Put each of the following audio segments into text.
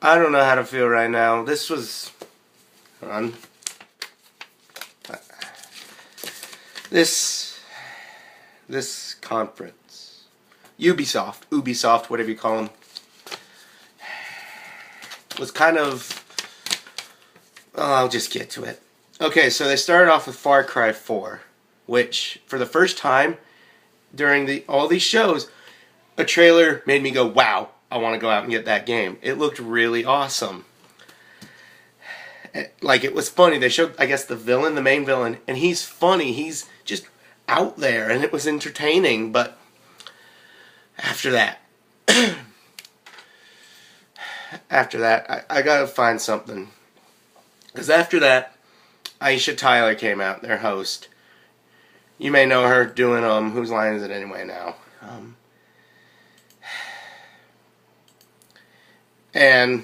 I don't know how to feel right now. This was... Hold on. This conference. Ubisoft, whatever you call them. Was kind of... Oh, I'll just get to it. Okay, so they started off with Far Cry 4, which, for the first time during all these shows, a trailer made me go, wow, I want to go out and get that game. It looked really awesome. Like, it was funny. They showed, I guess, the main villain, and he's funny. He's just out there, and it was entertaining, but after that, I gotta find something. Because after that, Aisha Tyler came out, their host. You may know her doing, Whose Line Is It Anyway now? And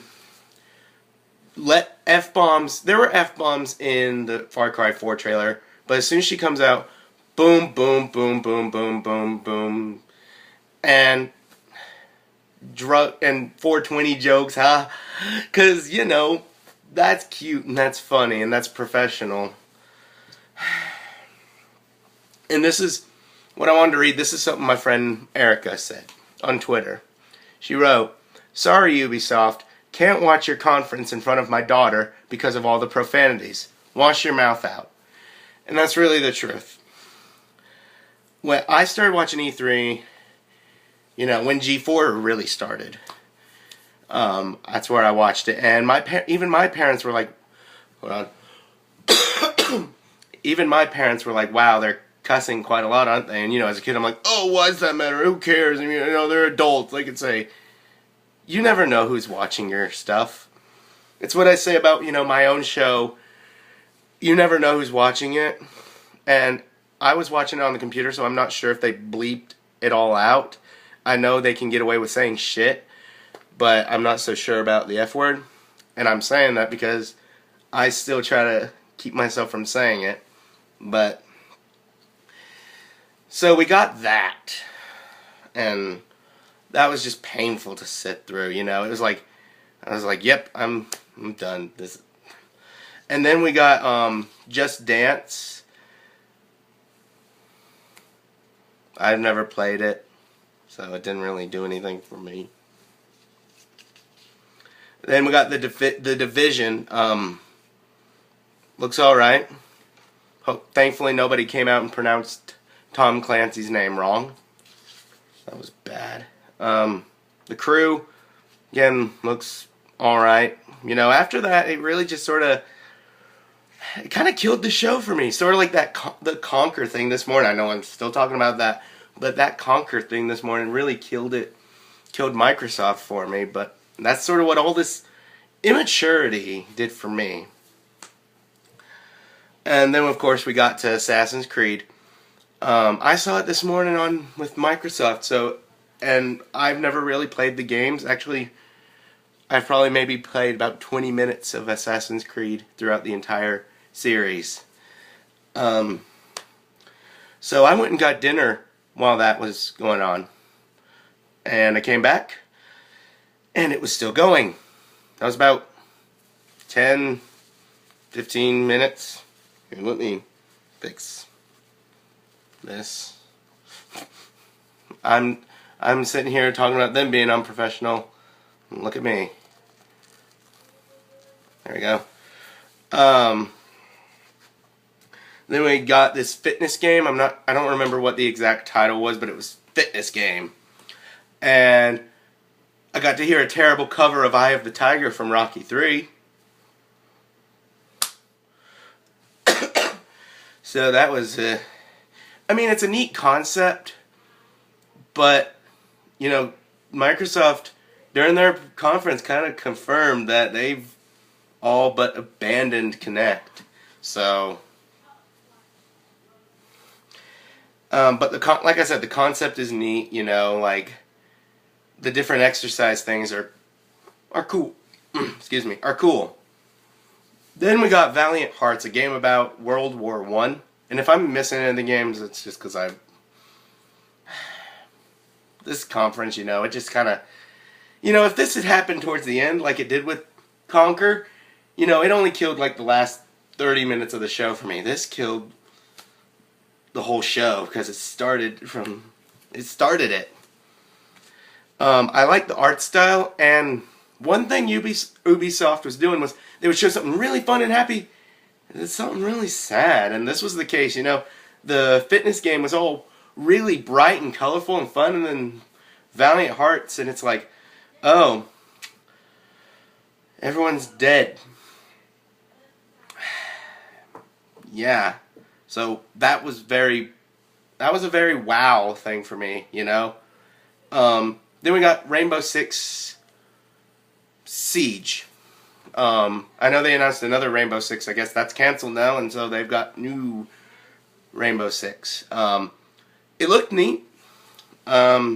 let F-bombs, there were F-bombs in the Far Cry 4 trailer, but as soon as she comes out, boom, boom, boom, boom, boom, boom, boom, and drug and 420 jokes, huh? Because, you know, that's cute and that's funny and that's professional. And this is what I wanted to read. This is something my friend Erica said on Twitter. She wrote, "Sorry, Ubisoft, can't watch your conference in front of my daughter because of all the profanities. Wash your mouth out." And that's really the truth. When I started watching E3, you know, when G4 really started, that's where I watched it. And even my parents were like, hold on. Even my parents were like, wow, they're cussing quite a lot, aren't they? And, you know, as a kid, I'm like, oh, why does that matter? Who cares? I mean, you know, they're adults. They could say, you never know who's watching your stuff. It's what I say about, you know, my own show. You never know who's watching it. And I was watching it on the computer, so I'm not sure if they bleeped it all out. I know they can get away with saying shit, but I'm not so sure about the F word. And I'm saying that because I still try to keep myself from saying it. But, so we got that. And that was just painful to sit through, you know. It was like, I was like, yep, I'm done. And then we got Just Dance. I've never played it, so it didn't really do anything for me. Then we got the Division. Looks alright. Thankfully nobody came out and pronounced Tom Clancy's name wrong. That was bad. The Crew, again, looks alright. You know, after that, it really just sort of, it kind of killed the show for me. Sort of like the Conquer thing this morning. I know I'm still talking about that, but that Conquer thing this morning really killed Microsoft for me. But that's sort of what all this immaturity did for me. And then, of course, we got to Assassin's Creed. I saw it this morning with Microsoft, and I've never really played the games. Actually, I've probably maybe played about 20 minutes of Assassin's Creed throughout the entire series. So I went and got dinner while that was going on. And I came back, and it was still going. That was about 10, 15 minutes. Here, let me fix this. I'm sitting here talking about them being unprofessional. Look at me. There we go. Then we got this fitness game. I don't remember what the exact title was, but it was fitness game. And I got to hear a terrible cover of Eye of the Tiger from Rocky 3. So that was, I mean, it's a neat concept, but, you know, Microsoft, during their conference, kind of confirmed that they've all but abandoned Kinect. So, but like I said, the concept is neat. You know, like the different exercise things are cool. Excuse me, are cool. Then we got Valiant Hearts, a game about World War I. And if I'm missing any of the games, it's just because this conference, you know, it just kind of, if this had happened towards the end, like it did with Conquer, it only killed like the last 30 minutes of the show for me. This killed the whole show because it started it. I like the art style, and one thing Ubisoft was doing was they would show something really fun and happy, and then something really sad, and this was the case. The fitness game was all really bright and colorful and fun, and then Valiant Hearts, and it's like, oh, everyone's dead. Yeah. So that was a very wow thing for me, Then we got Rainbow Six Siege. I know they announced another Rainbow Six. I guess that's canceled now, and so they've got new Rainbow Six. It looked neat, but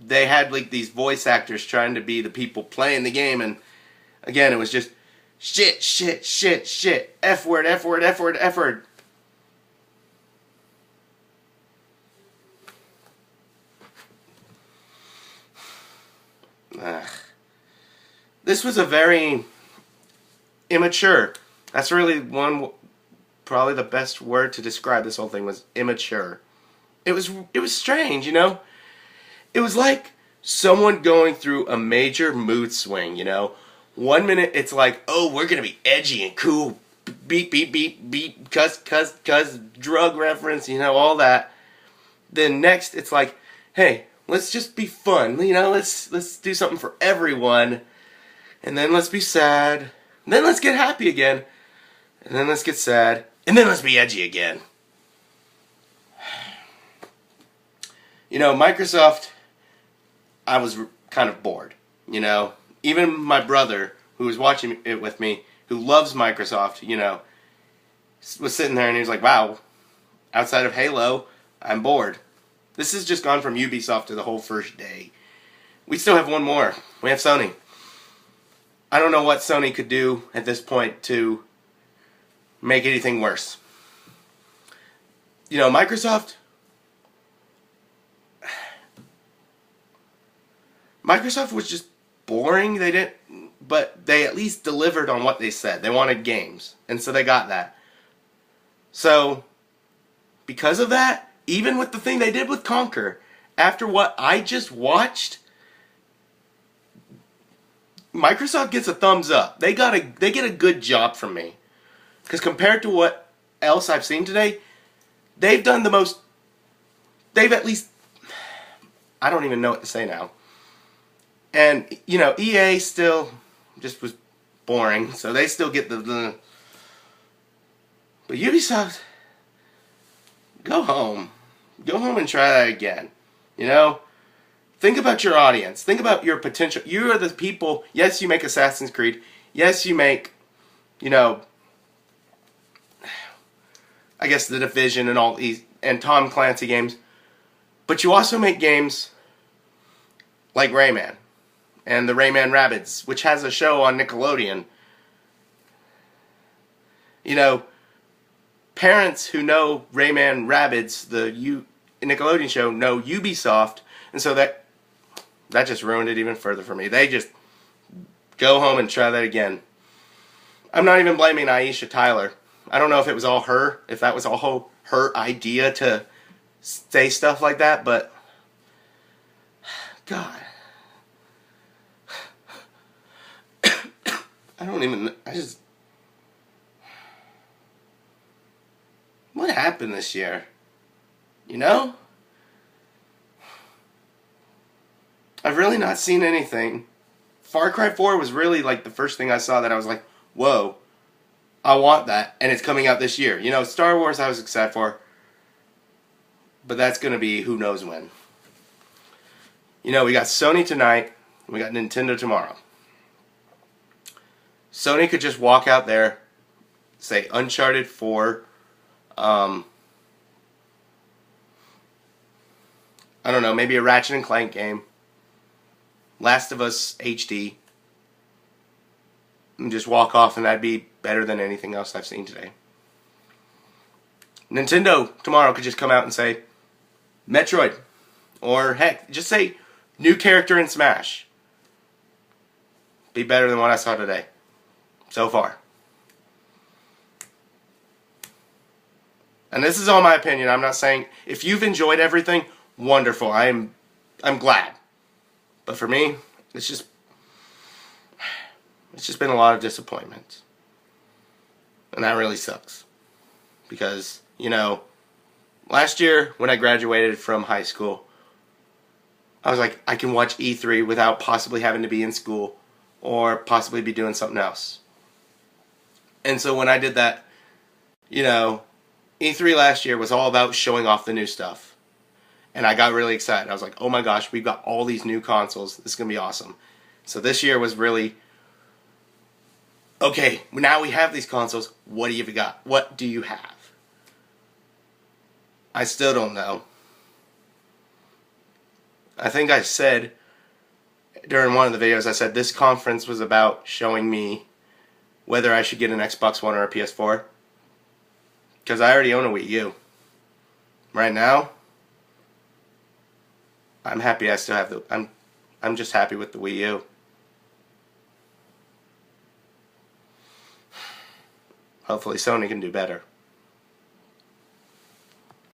they had like these voice actors trying to be the people playing the game, and again, it was just shit, shit, shit, shit, F word, F word, F word, F word. This was a very immature. That's really probably the best word to describe this whole thing was immature. It was strange, It was like someone going through a major mood swing, 1 minute it's like, oh, we're gonna be edgy and cool, beep, beep, beep, beep, cuss, drug reference, all that. Then next it's like, hey, let's just be fun, let's do something for everyone. And then let's be sad. And then let's get happy again. And then let's get sad. And then let's be edgy again. Microsoft, I was kind of bored. Even my brother, who was watching it with me, who loves Microsoft, was sitting there and he was like, wow, outside of Halo, I'm bored. This has just gone from Ubisoft to the whole first day. We still have one more. We have Sony. I don't know what Sony could do at this point to make anything worse. Microsoft was just boring. But they at least delivered on what they said. They wanted games, and so they got that. So, because of that, even with the thing they did with Conquer, after what I just watched, Microsoft gets a thumbs up. They get a good job from me. Because compared to what else I've seen today, they've done the most. They've at least, I don't even know what to say now. And EA still just was boring, so they still get the. But Ubisoft, go home and try that again. Think about your audience. Think about your potential. You are the people. Yes, you make Assassin's Creed. Yes, you make, I guess The Division and all these and Tom Clancy games. But you also make games like Rayman and the Rayman Rabbids, which has a show on Nickelodeon. Parents who know Rayman Rabbids, the Nickelodeon show, know Ubisoft, and so that just ruined it even further for me. They just go home and try that again. I'm not even blaming Aisha Tyler. I don't know if it was all her, if that was all her idea to say stuff like that, but God. What happened this year? I've really not seen anything. Far Cry 4 was really like the first thing I saw that I was like, whoa, I want that, and it's coming out this year. Star Wars I was excited for, but that's going to be who knows when. We got Sony tonight, we got Nintendo tomorrow. Sony could just walk out there, say Uncharted 4, I don't know, maybe a Ratchet and Clank game, Last of Us HD, and just walk off, and that'd be better than anything else I've seen today. Nintendo tomorrow could just come out and say Metroid, or heck, just say New character in Smash. Be better than what I saw today. So far. And this is all my opinion. I'm not saying if you've enjoyed everything, wonderful. I'm glad. But for me, it's just been a lot of disappointment. And that really sucks. Because, you know, last year when I graduated from high school, I was like, I can watch E3 without possibly having to be in school or possibly be doing something else. And so when I did that, you know, E3 last year was all about showing off the new stuff. And I got really excited. I was like, oh my gosh, we've got all these new consoles. This is going to be awesome. So this year was really, okay, now we have these consoles. What do you got? What do you have? I still don't know. I think I said during one of the videos, I said this conference was about showing me whether I should get an Xbox One or a PS4. Because I already own a Wii U. Right now, I'm happy I still have the... I'm just happy with the Wii U. Hopefully Sony can do better.